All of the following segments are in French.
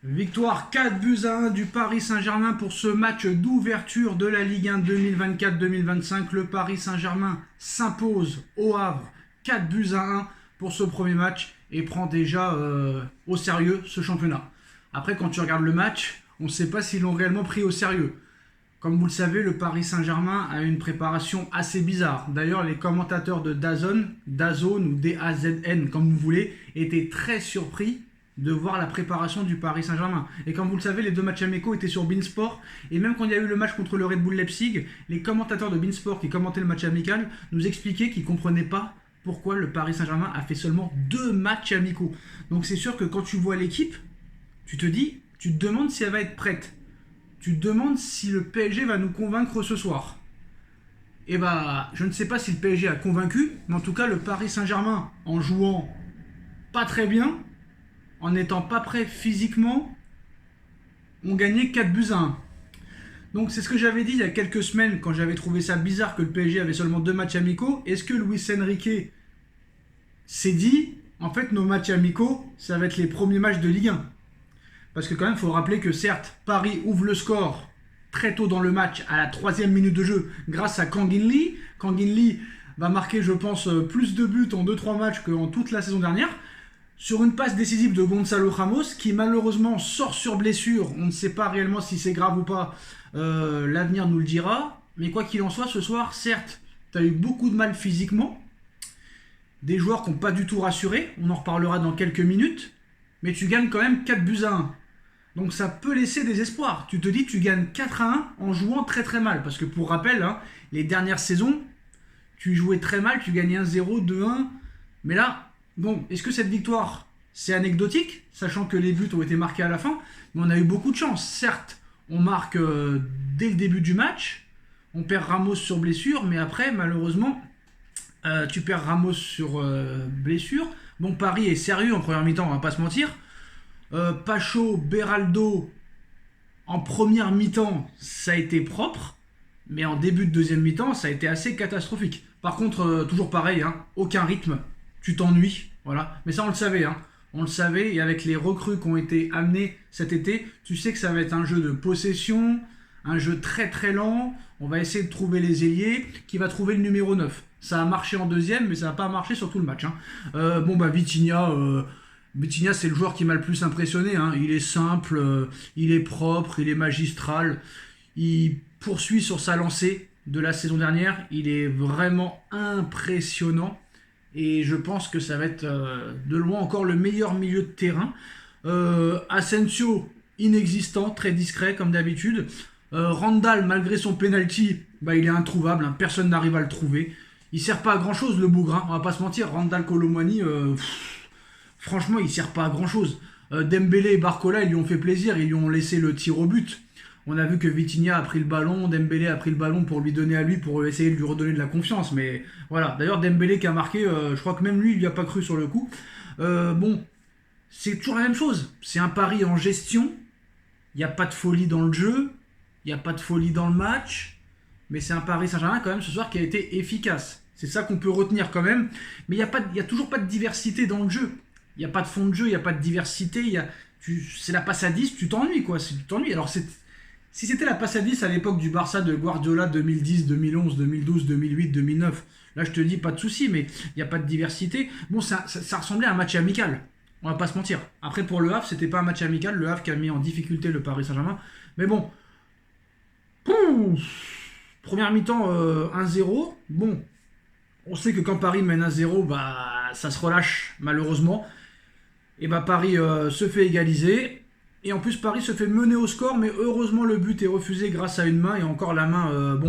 Victoire 4-1 du Paris Saint-Germain pour ce match d'ouverture de la Ligue 1 2024-2025. Le Paris Saint-Germain s'impose au Havre 4-1 pour ce premier match et prend déjà au sérieux ce championnat. Après, quand tu regardes le match, on ne sait pas s'ils l'ont réellement pris au sérieux. Comme vous le savez, le Paris Saint-Germain a une préparation assez bizarre. D'ailleurs, les commentateurs de DAZN ou DAZN, comme vous voulez, étaient très surpris de voir la préparation du Paris Saint-Germain. Et comme vous le savez, les deux matchs amicaux étaient sur beIN Sport. Et même quand il y a eu le match contre le Red Bull Leipzig, les commentateurs de beIN Sport qui commentaient le match amical nous expliquaient qu'ils ne comprenaient pas pourquoi le Paris Saint-Germain a fait seulement 2 matchs amicaux. Donc c'est sûr que quand tu vois l'équipe, tu te demandes si elle va être prête. Tu te demandes si le PSG va nous convaincre ce soir. Et bah, je ne sais pas si le PSG a convaincu, mais en tout cas, le Paris Saint-Germain, en jouant pas très bien, en n'étant pas prêt physiquement, ont gagné 4-1. Donc c'est ce que j'avais dit il y a quelques semaines quand j'avais trouvé ça bizarre que le PSG avait seulement 2 matchs amicaux. Est-ce que Luis Enrique s'est dit, en fait, nos matchs amicaux, ça va être les premiers matchs de Ligue 1? Parce que quand même, il faut rappeler que certes, Paris ouvre le score très tôt dans le match, à la 3e minute de jeu, grâce à Kang In Lee. Kang In Lee va marquer, je pense, plus de buts en 2-3 matchs qu'en toute la saison dernière. Sur une passe décisive de Gonzalo Ramos, qui malheureusement sort sur blessure. On ne sait pas réellement si c'est grave ou pas. L'avenir nous le dira. Mais quoi qu'il en soit, ce soir, certes, tu as eu beaucoup de mal physiquement. Des joueurs qui n'ont pas du tout rassuré. On en reparlera dans quelques minutes. Mais tu gagnes quand même 4-1. Donc ça peut laisser des espoirs. Tu te dis, tu gagnes 4-1 en jouant très très mal. Parce que pour rappel, les dernières saisons, tu jouais très mal, tu gagnais 1-0, 2-1. Mais là, bon, est-ce que cette victoire, c'est anecdotique, sachant que les buts ont été marqués à la fin? Mais on a eu beaucoup de chance. Certes, on marque dès le début du match, on perd Ramos sur blessure, mais après, malheureusement, tu perds Ramos sur blessure. Bon, Paris est sérieux en première mi-temps, on va pas se mentir. Pacho, Beraldo, en première mi-temps, ça a été propre, mais en début de deuxième mi-temps, ça a été assez catastrophique. Par contre, toujours pareil, aucun rythme, tu t'ennuies, voilà. Mais ça, on le savait, on le savait, et avec les recrues qui ont été amenées cet été, tu sais que ça va être un jeu de possession, un jeu très très lent. On va essayer de trouver les ailiers, qui va trouver le numéro 9. Ça a marché en deuxième, mais ça n'a pas marché sur tout le match. Vitinha, c'est le joueur qui m'a le plus impressionné. Il est simple, il est propre, il est magistral. Il poursuit sur sa lancée de la saison dernière. Il est vraiment impressionnant. Et je pense que ça va être de loin encore le meilleur milieu de terrain. Asensio, inexistant, très discret comme d'habitude. Randall, malgré son penalty, il est introuvable. Personne n'arrive à le trouver. Il sert pas à grand chose, le bougre. On va pas se mentir. Randall Kolo Muani, franchement, il sert pas à grand chose. Dembélé et Barcola, ils lui ont fait plaisir. Ils lui ont laissé le tir au but. On a vu que Vitinha a pris le ballon, Dembélé a pris le ballon pour lui donner à lui, pour essayer de lui redonner de la confiance. Mais voilà. D'ailleurs, Dembélé qui a marqué, je crois que même lui, il n'y a pas cru sur le coup. Bon, c'est toujours la même chose. C'est un pari en gestion. Il n'y a pas de folie dans le jeu. Il n'y a pas de folie dans le match. Mais c'est un Paris Saint-Germain quand même ce soir qui a été efficace. C'est ça qu'on peut retenir quand même. Mais il n'y a toujours pas de diversité dans le jeu. Il n'y a pas de fond de jeu, il n'y a pas de diversité. C'est la passe à 10, tu t'ennuies quoi. Tu t'ennuies. Alors si c'était la passe à 10 à l'époque du Barça de Guardiola 2010, 2011, 2012, 2008, 2009, là je te dis pas de souci, mais il n'y a pas de diversité. Bon, ça ressemblait à un match amical. On va pas se mentir. Après pour le Havre, c'était pas un match amical. Le Havre qui a mis en difficulté le Paris Saint-Germain. Mais bon. Première mi-temps 1-0. Bon, on sait que quand Paris mène 1-0, ça se relâche malheureusement. Et Paris se fait égaliser. Et en plus Paris se fait mener au score, mais heureusement le but est refusé grâce à une main. Et encore la main,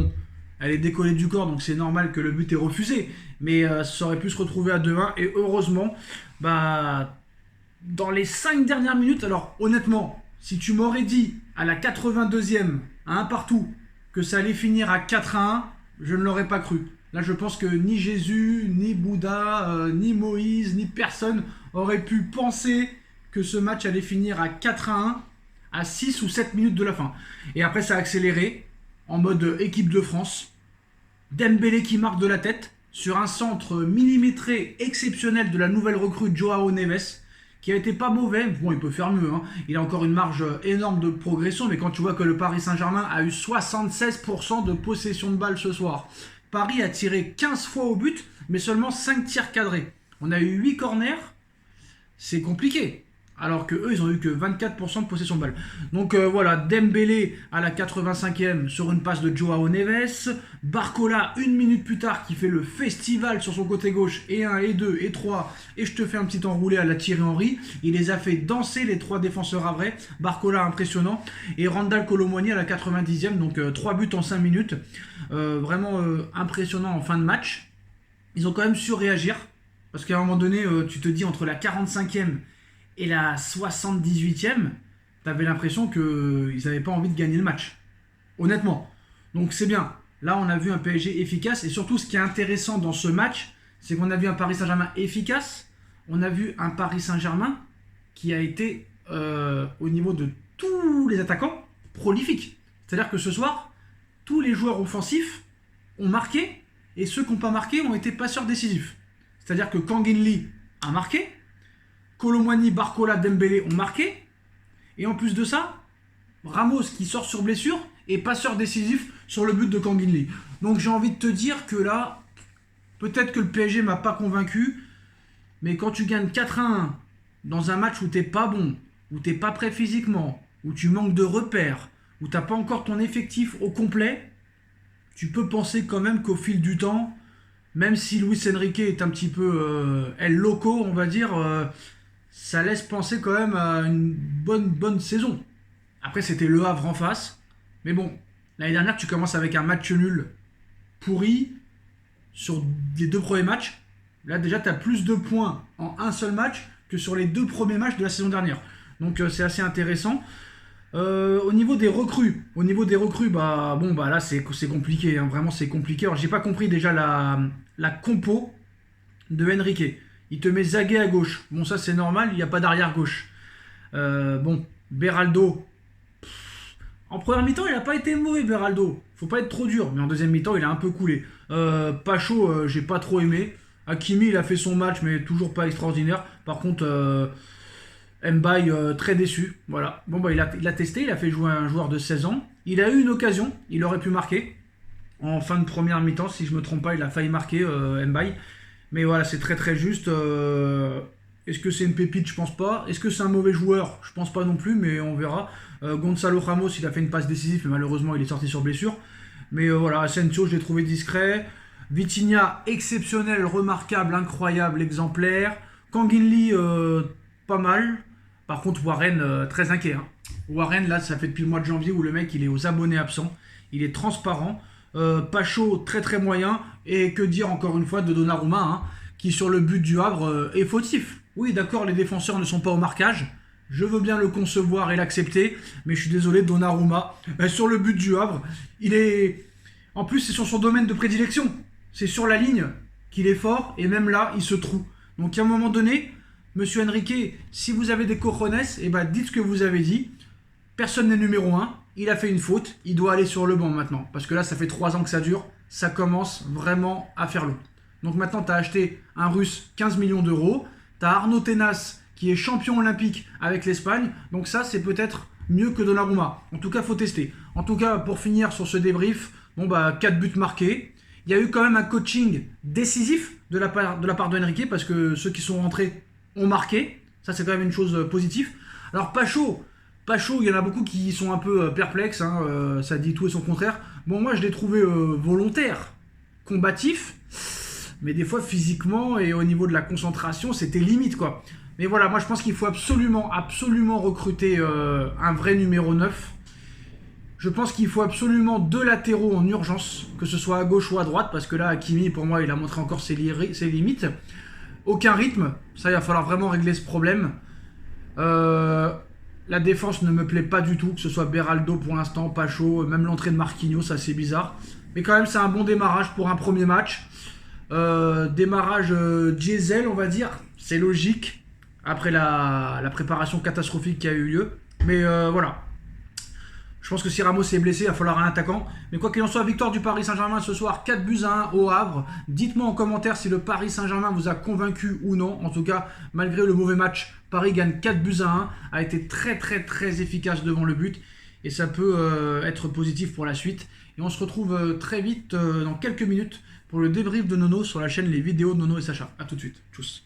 elle est décollée du corps, donc c'est normal que le but est refusé. Mais ça aurait pu se retrouver à 2-1. Et heureusement, dans les 5 dernières minutes, alors honnêtement, si tu m'aurais dit à la 82e, à un partout, que ça allait finir à 4-1, je ne l'aurais pas cru. Là, je pense que ni Jésus, ni Bouddha, ni Moïse, ni personne aurait pu penser que ce match allait finir à 4-1 à 6 ou 7 minutes de la fin. Et après, ça a accéléré en mode équipe de France. Dembélé qui marque de la tête sur un centre millimétré exceptionnel de la nouvelle recrue Joao Neves, qui a été pas mauvais. Bon, il peut faire mieux, hein. Il a encore une marge énorme de progression, mais quand tu vois que le Paris Saint-Germain a eu 76% de possession de balle ce soir. Paris a tiré 15 fois au but, mais seulement 5 tirs cadrés. On a eu 8 corners, c'est compliqué. Alors que eux, ils ont eu que 24% de possession de balle. Donc voilà, Dembélé à la 85e sur une passe de Joao Neves. Barcola, une minute plus tard, qui fait le festival sur son côté gauche. Et 1, et 2, et 3. Et je te fais un petit enroulé à la Thierry Henry. Il les a fait danser, les 3 défenseurs à vrai. Barcola, impressionnant. Et Randal Kolo Muani à la 90e. Donc 3 buts en 5 minutes. Vraiment impressionnant en fin de match. Ils ont quand même su réagir. Parce qu'à un moment donné, tu te dis entre la 45e et la 78e, t'avais l'impression qu'ils n'avaient pas envie de gagner le match. Honnêtement. Donc c'est bien. Là, on a vu un PSG efficace. Et surtout, ce qui est intéressant dans ce match, c'est qu'on a vu un Paris Saint-Germain efficace. On a vu un Paris Saint-Germain qui a été, au niveau de tous les attaquants, prolifique. C'est-à-dire que ce soir, tous les joueurs offensifs ont marqué. Et ceux qui n'ont pas marqué ont été passeurs décisifs. C'est-à-dire que Kang In Lee a marqué. Kolo Muani, Barcola, Dembélé ont marqué. Et en plus de ça, Ramos qui sort sur blessure est passeur décisif sur le but de Kang In Lee. Donc j'ai envie de te dire que là, peut-être que le PSG m'a pas convaincu, mais quand tu gagnes 4-1 dans un match où t'es pas bon, où t'es pas prêt physiquement, où tu manques de repères, où t'as pas encore ton effectif au complet, tu peux penser quand même qu'au fil du temps, même si Luis Enrique est un petit peu El Loco, on va dire, ça laisse penser quand même à une bonne saison. Après, c'était Le Havre en face. Mais bon, l'année dernière, tu commences avec un match nul pourri sur les 2 premiers matchs. Là, déjà, tu as plus de points en un seul match que sur les 2 premiers matchs de la saison dernière. Donc, c'est assez intéressant. Au niveau des recrues, là, c'est compliqué. Hein. Vraiment, c'est compliqué. Alors, j'ai pas compris déjà la compo de Enrique. Il te met Zagué à gauche. Bon, ça, c'est normal, il n'y a pas d'arrière gauche. Beraldo. En première mi-temps, il n'a pas été mauvais, Beraldo. Faut pas être trop dur. Mais en deuxième mi-temps, il a un peu coulé. Pacho, j'ai pas trop aimé. Hakimi, il a fait son match, mais toujours pas extraordinaire. Par contre, Mbaye, très déçu. Voilà. Bon, il a testé, il a fait jouer un joueur de 16 ans. Il a eu une occasion, il aurait pu marquer. En fin de première mi-temps, si je me trompe pas, il a failli marquer, Mbaye. Mais voilà, c'est très très juste. Est-ce que c'est une pépite? Je pense pas. Est-ce que c'est un mauvais joueur? Je pense pas non plus, mais on verra. Gonzalo Ramos, il a fait une passe décisive, mais malheureusement, il est sorti sur blessure. Mais voilà, Asensio, je l'ai trouvé discret. Vitinha, exceptionnel, remarquable, incroyable, exemplaire. Kang In Lee, pas mal. Par contre, Warren, très inquiet. Hein. Warren, là, ça fait depuis le mois de janvier où le mec, il est aux abonnés absents. Il est transparent. Pacho, très très moyen. Et que dire encore une fois de Donnarumma, hein, qui sur le but du Havre est fautif. Oui, d'accord, les défenseurs ne sont pas au marquage. Je veux bien le concevoir et l'accepter. Mais je suis désolé, Donnarumma, sur le but du Havre, il est... En plus, c'est sur son domaine de prédilection. C'est sur la ligne qu'il est fort. Et même là, il se trouve. Donc à un moment donné, Monsieur Enrique, si vous avez des cojones, dites ce que vous avez dit. Personne n'est numéro 1. Il a fait une faute. Il doit aller sur le banc maintenant. Parce que là, ça fait 3 ans que ça dure. Ça commence vraiment à faire long. Donc maintenant, tu as acheté un Russe 15 millions d'euros. Tu as Arnaud Tenas qui est champion olympique avec l'Espagne. Donc ça, c'est peut-être mieux que Donnarumma. En tout cas, faut tester. En tout cas, pour finir sur ce débrief, 4 buts marqués. Il y a eu quand même un coaching décisif de la part de Enrique parce que ceux qui sont rentrés ont marqué. Ça, c'est quand même une chose positive. Alors, Pacho, il y en a beaucoup qui sont un peu perplexes. Hein, ça dit tout et son contraire. Bon, moi, je l'ai trouvé volontaire, combatif. Mais des fois, physiquement et au niveau de la concentration, c'était limite, quoi. Mais voilà, moi, je pense qu'il faut absolument recruter un vrai numéro 9. Je pense qu'il faut absolument 2 latéraux en urgence, que ce soit à gauche ou à droite, parce que là, Hakimi, pour moi, il a montré encore ses limites. Aucun rythme, ça, il va falloir vraiment régler ce problème. La défense ne me plaît pas du tout, que ce soit Beraldo pour l'instant, Pacho, même l'entrée de Marquinhos, ça c'est bizarre. Mais quand même, c'est un bon démarrage pour un premier match. Démarrage diesel, on va dire, c'est logique, après la préparation catastrophique qui a eu lieu. Mais voilà. Je pense que si Ramos est blessé, il va falloir un attaquant. Mais quoi qu'il en soit, victoire du Paris Saint-Germain ce soir, 4-1 au Havre. Dites-moi en commentaire si le Paris Saint-Germain vous a convaincu ou non. En tout cas, malgré le mauvais match, Paris gagne 4-1, a été très efficace devant le but. Et ça peut être positif pour la suite. Et on se retrouve très vite, dans quelques minutes, pour le débrief de Nono sur la chaîne Les Vidéos de Nono et Sacha. A tout de suite. Tchuss.